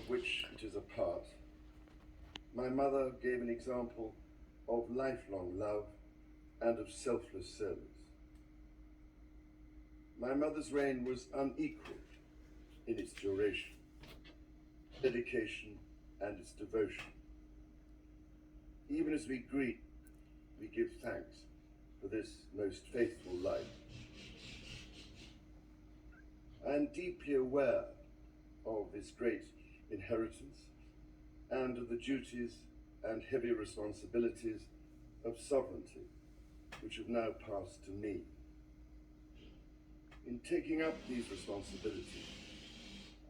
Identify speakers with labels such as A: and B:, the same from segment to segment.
A: of which it is a part, my mother gave an example of lifelong love and of selfless service. My mother's reign was unequaled in its duration, dedication, and its devotion. Even as we greet, we give thanks for this most faithful life. I am deeply aware of this great inheritance and of the duties and heavy responsibilities of sovereignty which have now passed to me. In taking up these responsibilities,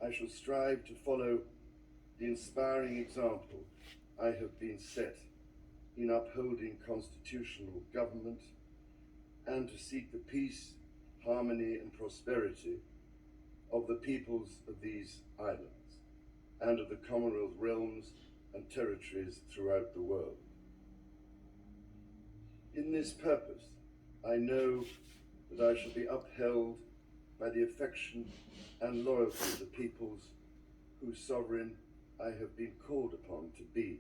A: I shall strive to follow the inspiring example I have been set in upholding constitutional government and to seek the peace, harmony, and prosperity of the peoples of these islands and of the Commonwealth realms and territories throughout the world. In this purpose, I know that I shall be upheld by the affection and loyalty of the peoples whose sovereign I have been called upon to be,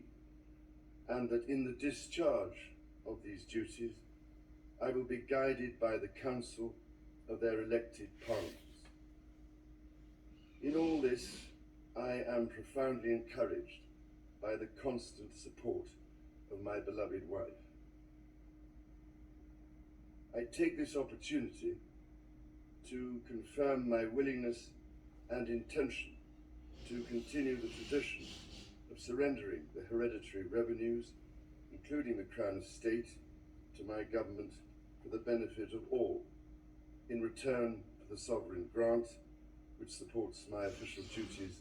A: and that in the discharge of these duties, I will be guided by the counsel of their elected parliaments. In all this, I am profoundly encouraged by the constant support of my beloved wife. I take this opportunity to confirm my willingness and intention to continue the tradition of surrendering the hereditary revenues, including the Crown Estate, to my government for the benefit of all, in return for the sovereign grant which supports my official duties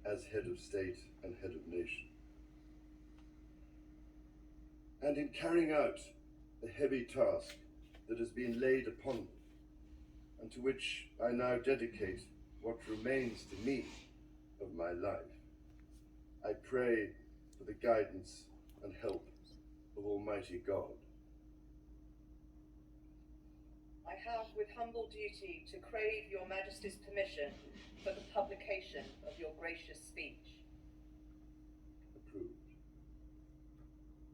A: as head of state and head of nation. And in carrying out the heavy task that has been laid upon me, and to which I now dedicate what remains to me of my life, I pray for the guidance and help of Almighty God.
B: I have with humble duty to crave your Majesty's permission for the publication of your gracious speech.
A: Approved.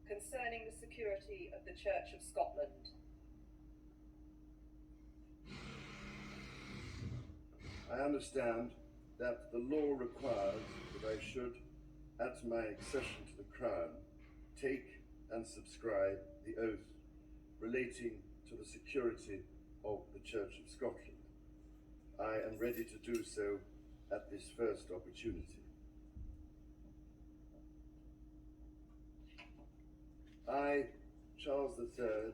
B: Concerning the security of the Church of Scotland.
A: I understand that the law requires that I should, at my accession to the Crown, take and subscribe the oath relating to the security of the Church of Scotland. I am ready to do so at this first opportunity. I, Charles III,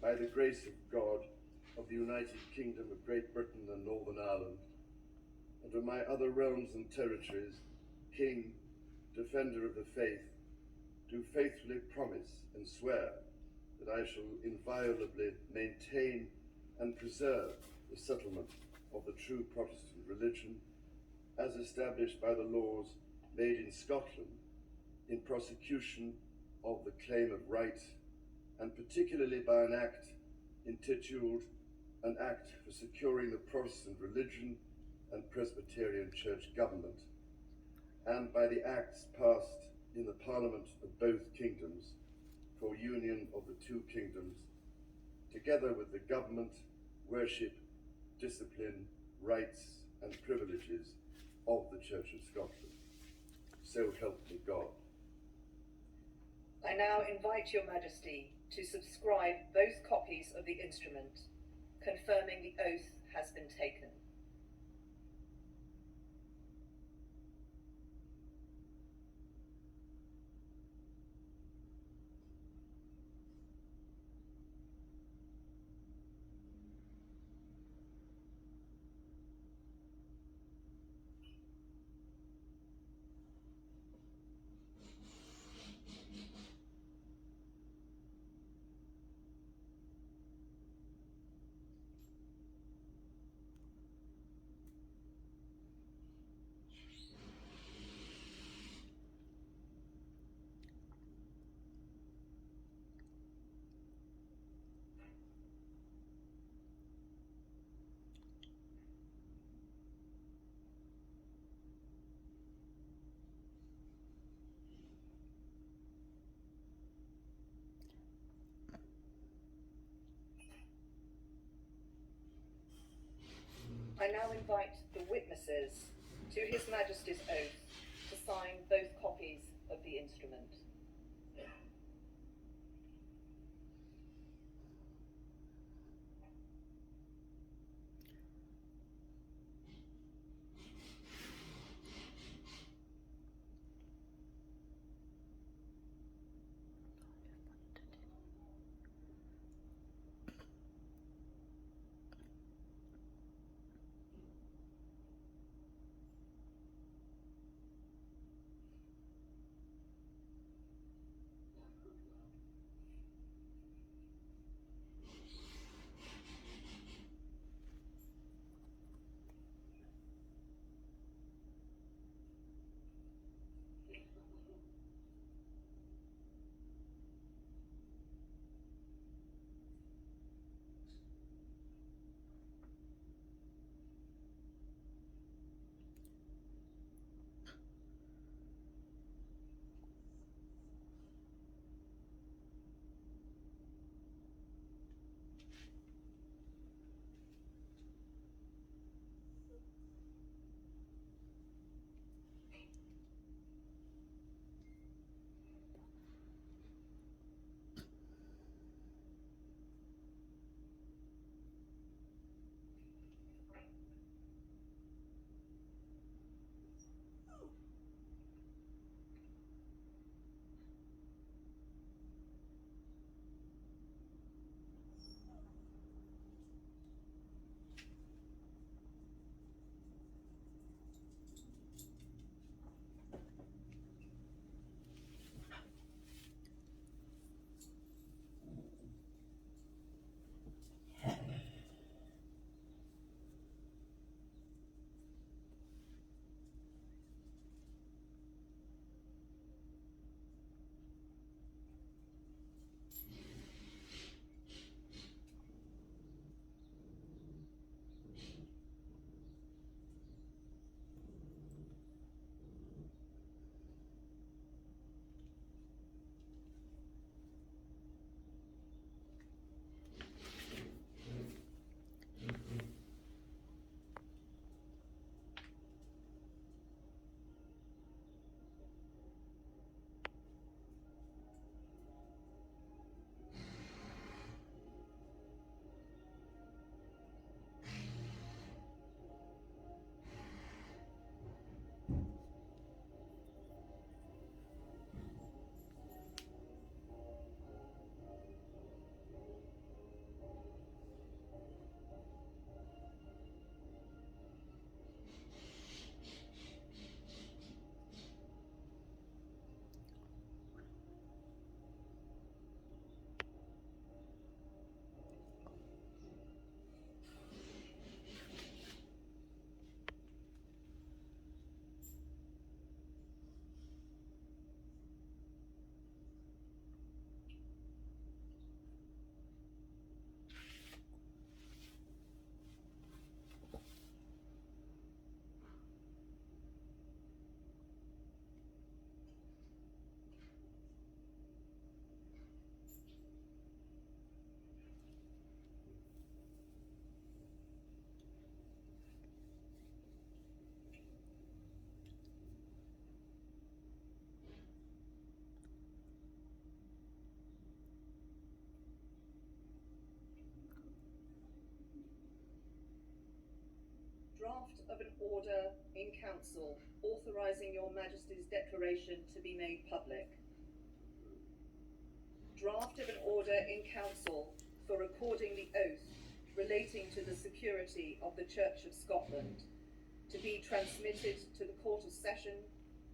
A: by the grace of God, of the United Kingdom of Great Britain and Northern Ireland, and of my other realms and territories, King, Defender of the Faith, do faithfully promise and swear that I shall inviolably maintain and preserve the settlement of the true Protestant religion as established by the laws made in Scotland in prosecution of the claim of right, and particularly by an act intituled An Act for Securing the Protestant Religion and Presbyterian Church Government, and by the acts passed in the Parliament of both kingdoms for union of the two kingdoms, together with the government, worship, discipline, rights, and privileges of the Church of Scotland. So help me God.
B: I now invite your Majesty to subscribe both copies of the instrument, confirming the oath has been taken. witnesses to His Majesty's oath to sign both copies of the instrument. Draft of an order in council authorising your Majesty's declaration to be made public. Draft of an order in council for recording the oath relating to the security of the Church of Scotland, to be transmitted to the Court of Session,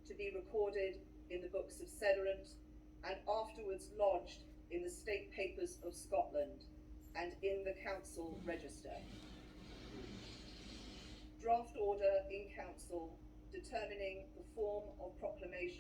B: to be recorded in the books of Sederant, and afterwards lodged in the State Papers of Scotland and in the Council Register. Draft order in council determining the form of proclamation